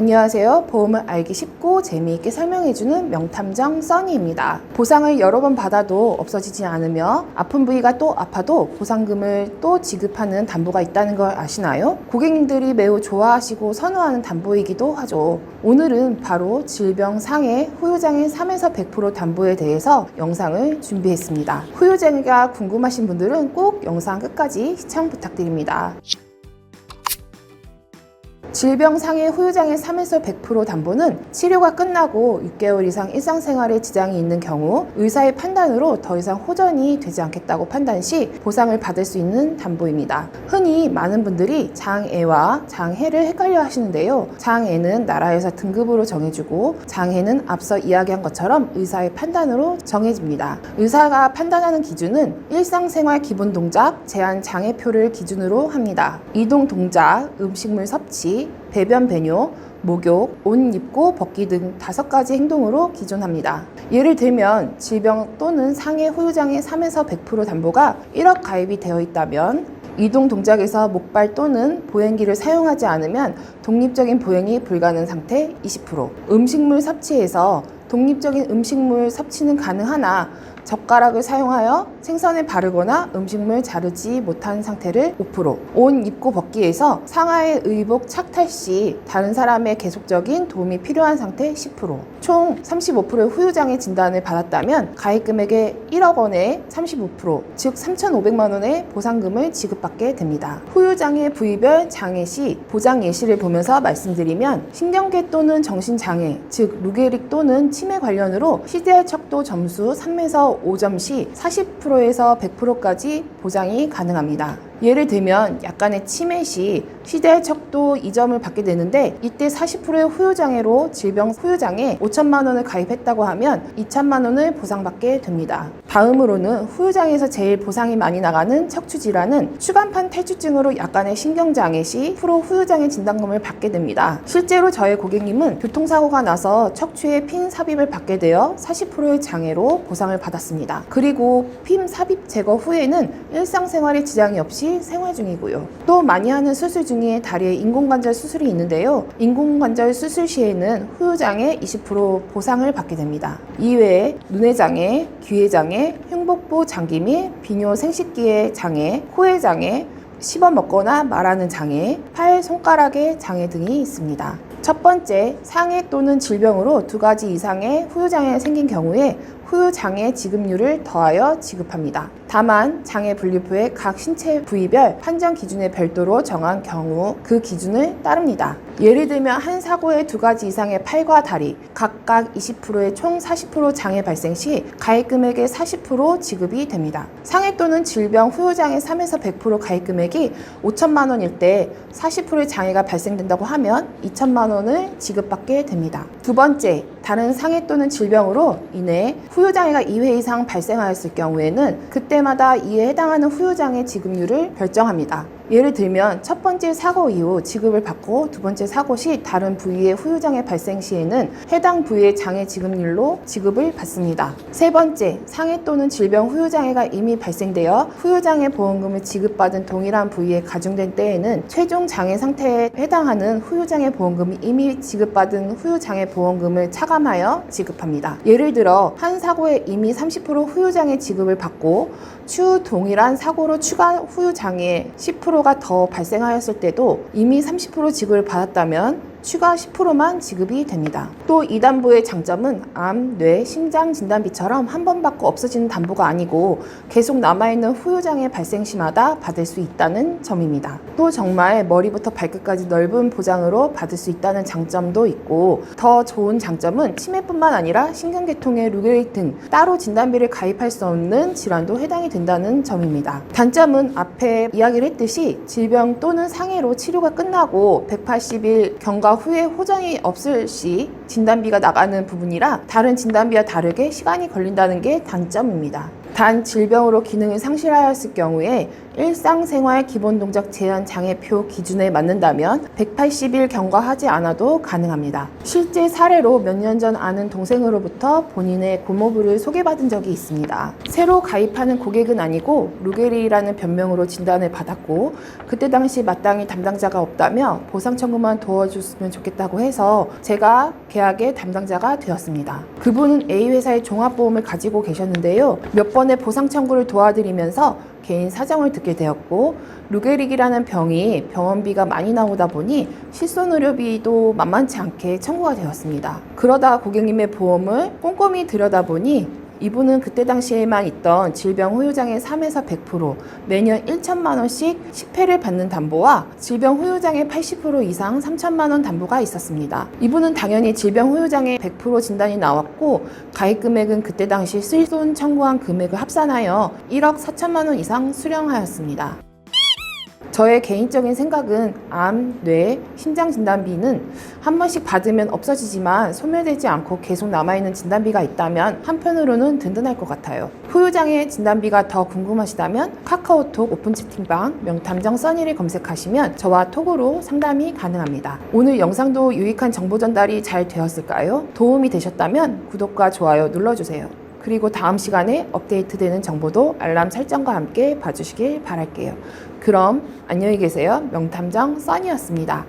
안녕하세요. 보험을 알기 쉽고 재미있게 설명해주는 명탐정 써니입니다. 보상을 여러 번 받아도 없어지지 않으며 아픈 부위가 또 아파도 보상금을 또 지급하는 담보가 있다는 걸 아시나요? 고객님들이 매우 좋아하시고 선호하는 담보이기도 하죠. 오늘은 바로 질병 상해 후유장애 3에서 100% 담보에 대해서 영상을 준비했습니다. 후유장애가 궁금하신 분들은 꼭 영상 끝까지 시청 부탁드립니다. 질병 상해 후유장애 3에서 100% 담보는 치료가 끝나고 6개월 이상 일상생활에 지장이 있는 경우 의사의 판단으로 더 이상 호전이 되지 않겠다고 판단 시 보상을 받을 수 있는 담보입니다. 흔히 많은 분들이 장애와 장해를 헷갈려 하시는데요. 장애는 나라에서 등급으로 정해주고 장해는 앞서 이야기한 것처럼 의사의 판단으로 정해집니다. 의사가 판단하는 기준은 일상생활 기본 동작, 제한 장애표를 기준으로 합니다. 이동 동작, 음식물 섭취, 배변 배뇨, 목욕, 옷 입고 벗기 등 5가지 행동으로 기준합니다. 예를 들면 질병 또는 상해 후유장애 3에서 100% 담보가 1억 가입이 되어 있다면 이동 동작에서 목발 또는 보행기를 사용하지 않으면 독립적인 보행이 불가능한 상태 20%, 음식물 섭취에서 독립적인 음식물 섭취는 가능하나 젓가락을 사용하여 생선을 바르거나 음식물 자르지 못한 상태를 5%, 옷 입고 벗기에서 상하의 의복 착탈 시 다른 사람의 계속적인 도움이 필요한 상태 10%, 총 35%의 후유장애 진단을 받았다면 가입 금액의 1억 원의 35%, 즉 3,500만 원의 보상금을 지급받게 됩니다. 후유장애 부위별 장애 시 보장 예시를 보면서 말씀드리면 신경계 또는 정신장애, 즉 루게릭 또는 치매 관련으로 CDR 척도 점수 3에서 5점 시 40%에서 100%까지 보장이 가능합니다. 예를 들면 약간의 치매 시 CDR 척도 2점을 받게 되는데 이때 40%의 후유장애로 질병 후유장애 5천만 원을 가입했다고 하면 2천만 원을 보상받게 됩니다. 다음으로는 후유장애에서 제일 보상이 많이 나가는 척추질환은 추간판 탈주증으로 약간의 신경장애 시 프로 후유장애 진단금을 받게 됩니다. 실제로 저의 고객님은 교통사고가 나서 척추에 핀 삽입을 받게 되어 40%의 장애로 보상을 받았습니다. 그리고 핀 삽입 제거 후에는 일상생활에 지장이 없이 생활 중이고요. 또 많이 하는 수술 중에 다리에 인공관절 수술이 있는데요. 인공관절 수술 시에는 후유장애 20% 보상을 받게 됩니다. 이외에 눈의 장애, 귀의 장애, 흉복부 장기 및 비뇨 생식기의 장애, 코의 장애, 씹어 먹거나 말하는 장애, 팔, 손가락의 장애 등이 있습니다. 첫 번째, 상해 또는 질병으로 2가지 이상의 후유장애가 생긴 경우에 후유장애 지급률을 더하여 지급합니다. 다만 장애 분류표에 각 신체 부위별 판정 기준에 별도로 정한 경우 그 기준을 따릅니다. 예를 들면 한 사고에 2가지 이상의 팔과 다리 각각 20%의 총 40% 장애 발생 시 가입 금액의 40% 지급이 됩니다. 상해 또는 질병 후유장애 3에서 100% 가입 금액이 5천만 원일 때 40%의 장애가 발생된다고 하면 2천만 원을 지급받게 됩니다. 두 번째, 다른 상해 또는 질병으로 인해 후유장애가 2회 이상 발생하였을 경우에는 그때마다 이에 해당하는 후유장애 지급률을 결정합니다. 예를 들면 첫 번째 사고 이후 지급을 받고 두 번째 사고 시 다른 부위의 후유장애 발생 시에는 해당 부위의 장애 지급률로 지급을 받습니다. 세 번째, 상해 또는 질병 후유장애가 이미 발생되어 후유장애 보험금을 지급받은 동일한 부위에 가중된 때에는 최종 장애 상태에 해당하는 후유장애 보험금이 이미 지급받은 후유장애 보험금을 차감하여 지급합니다. 예를 들어 한 사고에 이미 30% 후유장애 지급을 받고 추후 동일한 사고로 추가 후유장애 10%가 더 발생하였을 때도 이미 30% 지급을 받았다면 추가 10%만 지급이 됩니다. 또 이 담보의 장점은 암, 뇌, 심장 진단비처럼 한 번 받고 없어지는 담보가 아니고 계속 남아있는 후유장애 발생 시마다 받을 수 있다는 점입니다. 또 정말 머리부터 발끝까지 넓은 보장으로 받을 수 있다는 장점도 있고 더 좋은 장점은 치매뿐만 아니라 신경계통의 루게릭 등 따로 진단비를 가입할 수 없는 질환도 해당이 된다는 점입니다. 단점은 앞에 이야기를 했듯이 질병 또는 상해로 치료가 끝나고 180일 경과 후에 호전이 없을 시 진단비가 나가는 부분이라 다른 진단비와 다르게 시간이 걸린다는 게 단점입니다. 단 질병으로 기능을 상실하였을 경우에 일상생활 기본동작 제한 장애표 기준에 맞는다면 180일 경과하지 않아도 가능합니다. 실제 사례로 몇 년 전 아는 동생으로부터 본인의 고모부를 소개받은 적이 있습니다. 새로 가입하는 고객은 아니고 루게리라는 변명으로 진단을 받았고 그때 당시 마땅히 담당자가 없다며 보상 청구만 도와줬으면 좋겠다고 해서 제가 계약의 담당자가 되었습니다. 그분은 A회사의 종합보험을 가지고 계셨는데요. 몇 번의 보상 청구를 도와드리면서 개인 사정을 듣게 되었고 루게릭이라는 병이 병원비가 많이 나오다 보니 실손의료비도 만만치 않게 청구가 되었습니다. 그러다 고객님의 보험을 꼼꼼히 들여다보니 이분은 그때 당시에만 있던 질병 후유장애 3에서 100%, 매년 1천만 원씩 10회를 받는 담보와 질병 후유장애 80% 이상 3천만 원 담보가 있었습니다. 이분은 당연히 질병 후유장애 100% 진단이 나왔고 가입 금액은 그때 당시 실손 청구한 금액을 합산하여 1억 4천만 원 이상 수령하였습니다. 저의 개인적인 생각은 암, 뇌, 심장 진단비는 한 번씩 받으면 없어지지만 소멸되지 않고 계속 남아있는 진단비가 있다면 한편으로는 든든할 것 같아요. 후유장애 진단비가 더 궁금하시다면 카카오톡 오픈 채팅방 명탐정 써니를 검색하시면 저와 톡으로 상담이 가능합니다. 오늘 영상도 유익한 정보 전달이 잘 되었을까요? 도움이 되셨다면 구독과 좋아요 눌러주세요. 그리고 다음 시간에 업데이트되는 정보도 알람 설정과 함께 봐주시길 바랄게요. 그럼 안녕히 계세요. 명탐정 써니였습니다.